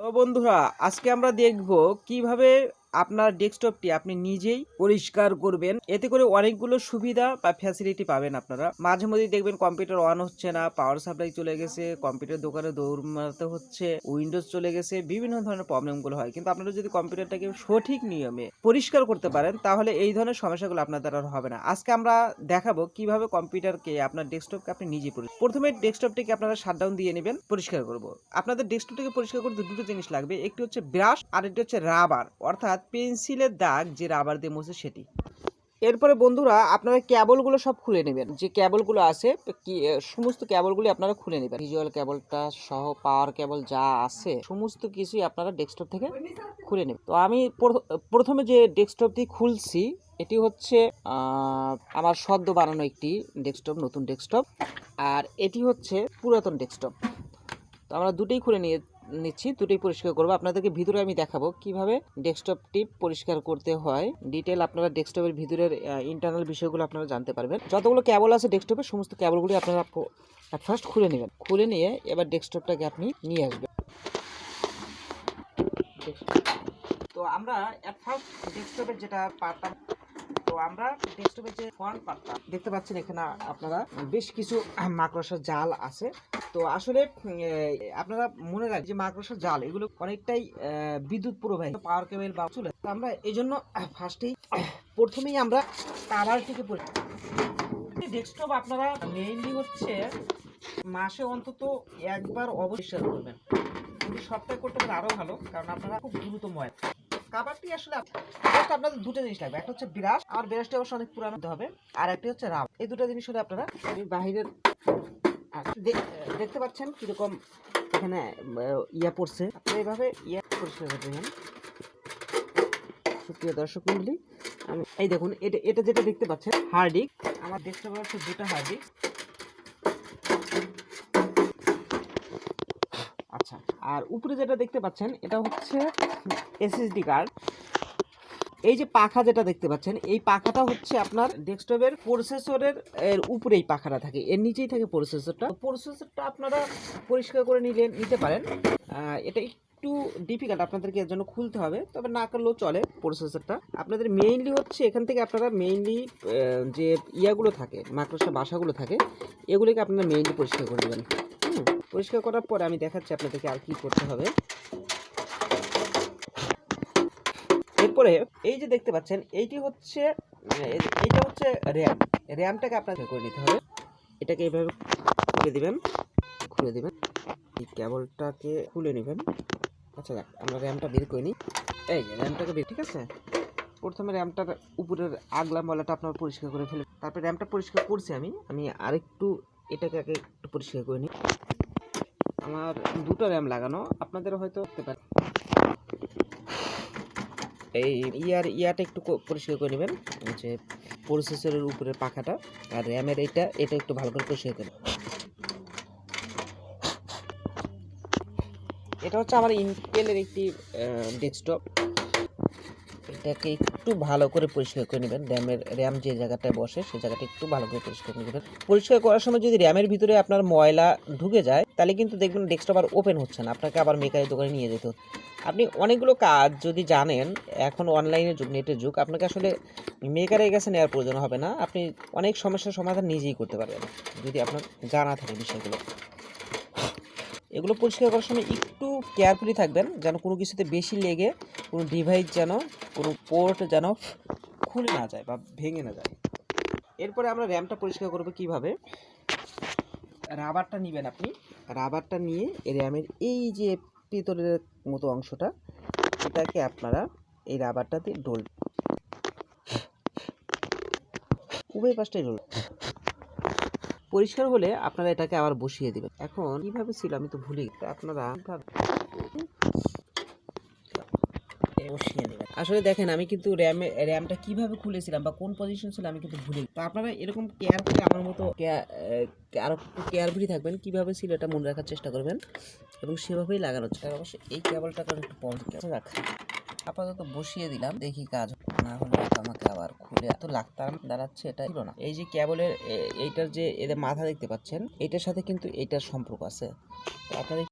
তো বন্ধুরা, আজকে আমরা দেখব কিভাবে আপনার ডেস্কটপটি আপনি নিজেই পরিষ্কার করবেন। এতে করে অনেকগুলো সুবিধা বা ফ্যাসিলিটি পাবেন। আপনারা মাঝে মধ্যে দেখবেন কম্পিউটার অন হচ্ছে না, পাওয়ার সাপ্লাই চলে গেছে, কম্পিউটার দোকানে দৌড় মারতে হচ্ছে, উইন্ডোজ চলে গেছে, বিভিন্ন ধরনের প্রবলেমগুলো হয়। কিন্তু আপনারা যদি কম্পিউটারটাকে সঠিক নিয়মে পরিষ্কার করতে পারেন, তাহলে এই ধরনের সমস্যাগুলো আপনার দ্বারা আর হবে না। আজকে আমরা দেখাবো কিভাবে কম্পিউটারকে আপনার ডেস্কটপকে আপনি নিজেই প্রথমে ডেস্কটপটিকে আপনারা শাটডাউন দিয়ে নেবেন, পরিষ্কার করব। আপনাদের ডেস্কটপটিকে পরিষ্কার করতে দুটো জিনিস লাগবে, একটি হচ্ছে ব্রাশ আর একটি হচ্ছে রাবার, অর্থাৎ পেন্সিলের দাগ যে রাবার দিয়ে মুছে সেটি। এরপরে বন্ধুরা, আপনারা কেবলগুলো সব খুলে নেবেন। যে কেবলগুলো আছে সমস্ত কেবলগুলি আপনারা খুলে নেবেন। ভিজুয়াল কেবলটা সহ পাওয়ার কেবল যা আছে সমস্ত কিছুই আপনারা ডেস্কটপ থেকে খুলে নেবেন। তো আমি প্রথমে যে ডেস্কটপটি খুলছি এটি হচ্ছে আমার সদ্য বানানো একটি ডেস্কটপ, নতুন ডেস্কটপ, আর এটি হচ্ছে পুরাতন ডেস্কটপ। তো আমরা দুটোই খুলে নিচ্ছি, দুটোই পরিষ্কার করবো। আপনাদেরকে ভিতরে আমি দেখাবো কিভাবে ডেস্কটপটি পরিষ্কার করতে হয়। ডিটেল আপনারা ডেস্কটপের ভিতরের ইন্টারনাল বিষয়গুলো আপনারা জানতে পারবেন। যতগুলো কেবল আছে ডেস্কটপের সমস্ত কেবলগুলি আপনারা ফার্স্ট খুলে নেবেন। খুলে নিয়ে এবার ডেস্কটপটাকে আপনি নিয়ে আসবেন। তো আমরা ফার্স্ট ডেস্কটপের যেটা পার্টটা, তো আমরা ডেস্কটপের যে ফ্রন্ট পার্টটা দেখতে পাচ্ছেন, এখানে আপনারা বেশ কিছু মাকড়সার জাল আছে। তো আসলে আপনারা মনে রাখবেন যে মাকড়সার জাল এগুলো অনেকটাই বিদ্যুৎ প্রবাহী, পাওয়ার কেবল বা চলে। তো আমরা এই জন্য প্রথমেই আমরা কাভারটিকে ডেস্কটপ আপনারা মেইনলি হচ্ছে মাসে অন্তত একবার অবশ্যই করবেন। যদি সপ্তাহে করতে পারে আরো ভালো, কারণ আপনারা খুব দ্রুত ময়লা। কাভারটি আসলে আপনাদের দুটো জিনিস লাগবে, একটা হচ্ছে ব্রাশ, আমার ব্রাশটি অবশ্য অনেক পুরানো হবে, আর একটি হচ্ছে রাবার। এই দুটো জিনিস হলে আপনারা বাহিরের দেখতে পাচ্ছেন কিরকম এখানে ইয়া পড়ছে, আপনারা এইভাবে ইয়া পরিষ্কার করে দেবেন। সুপ্রিয় দর্শক মন্ডলী, আমি এই দেখুন, এটা যেটা দেখতে পাচ্ছেন হার্ড ডিস্ক, আমার ডেস্কটপে হচ্ছে দুটো হার্ড ডিস্ক। আচ্ছা, আর উপরে যেটা দেখতে পাচ্ছেন এটা হচ্ছে এসএসডি কার্ড। এই যে পাখা যেটা দেখতে পাচ্ছেন, এই পাখাটা হচ্ছে আপনার ডেস্কটপের প্রসেসরের উপরে এই পাখাটা থাকে, এর নিচেই থাকে প্রসেসরটা আপনারা পরিষ্কার করে নিতে পারেন। এটা একটু ডিফিকাল্ট, আপনাদেরকে এর জন্য খুলতে হবে, তবে না করলেও চলে। প্রসেসরটা আপনাদের মেইনলি হচ্ছে এখান থেকে আপনারা মেইনলি যে ইয়াগুলো থাকে, মাকড়সা বাসাগুলো থাকে, এগুলিকে আপনারা মেইনলি পরিষ্কার করে দেবেন। পরিষ্কার করার পরে আমি দেখাচ্ছি আপনাদেরকে আর কি করতে হবে। এরপরে এই যে দেখতে পাচ্ছেন এইটা হচ্ছে র্যামটাকে আপনাকে করে নিতে হবে। এটাকে এইভাবে খুলে দিবেন, এই কেবলটাকে খুলে নেবেন। আচ্ছা, আমরা র্যামটা বের করে নিই। এই যে র্যামটাকে বের, ঠিক আছে। প্রথমে র্যামটার উপরের আগলা ময়লাটা আপনার পরিষ্কার করে ফেলে, তারপরে র্যামটা পরিষ্কার করছি আমি আরেকটু এটাকে আগে একটু পরিষ্কার করে নিই। আমার দুটো র্যাম লাগানো, আপনাদের হয়তো হতে পারে। এই ইয়াটা একটু পরিষ্কার করে নেবেন, যে প্রসেসরের উপরের পাখাটা, আর র্যামের এটা একটু ভালো করে পরিষ্কার করে। এটা হচ্ছে আমার ইন্টেলের একটি ডেস্কটপ, এটাকে একটু ভালো করে পরিষ্কার করে নেবেন। র্যাম যে জায়গাটায় বসে সেই জায়গাটা একটু ভালো করে পরিষ্কার করে নেবেন। পরিষ্কার করার সময় যদি র্যামের ভিতরে আপনার ময়লা ঢুকে যায়, তাহলে কিন্তু দেখবেন ডেস্কটপ আর ওপেন হচ্ছে না, আপনাকে আবার মেকারের দোকানে নিয়ে যেতে হচ্ছে। আপনি অনেকগুলো কাজ যদি জানেন, এখন অনলাইনের যুগ, নেটের যুগ, আপনাকে আসলে মেকারের কাছে নেওয়ার প্রয়োজন হবে না। আপনি অনেক সমস্যার সমাধান নিজেই করতে পারবেন যদি আপনার জানা থাকে বিষয়গুলো। এগুলো পরিষ্কার করার সময় একটু কেয়ারফুলি থাকবেন, যেন কোনো কিছুতে বেশি লেগে কোনো ডিভাইস যেন, কোনো পোর্ট যেন খুলে না যায় বা ভেঙে না যায়। এরপরে আমরা র্যামটা পরিষ্কার করব কিভাবে। রাবারটা নেবেন আপনি, রাবারটা নিয়ে র্যামের এই যে ভিতরের মতো অংশটা, এটাকে আপনারা এই রাবারটাতে উভয় পাশটাই পরিষ্কার হলে আপনারা এটাকে আবার বসিয়ে দিবেন। এখন কিভাবে ছিল আমি তো ভুলে গেছি, আপনারা বসিয়ে নেবেন। আসলে দেখেন, আমি কিন্তু র্যামটা কিভাবে খুলেছিলাম বা কোন পজিশন ছিল আমি কিন্তু ভুলে গেছি। তো আপনারা এরকম কেয়ারফুলি আমার মতো আরো একটু কেয়ারফুলি থাকবেন, কিভাবে ছিল এটা মনে রাখার চেষ্টা করবেন এবং সেভাবেই লাগানোর চেষ্টা। অবশ্যই এই কেবলটা একটু পজিটিভ আপাতত বসিয়ে দিলাম, দেখি কাজ না হলে আমাকে আবার খুলে এত লাগতাম দাঁড়াচ্ছে, এটা ছিল না। এই যে কেবলের এইটার যে এদের মাথা দেখতে পাচ্ছেন, এটার সাথে কিন্তু এইটার সম্পর্ক আছে। তো আপনাদের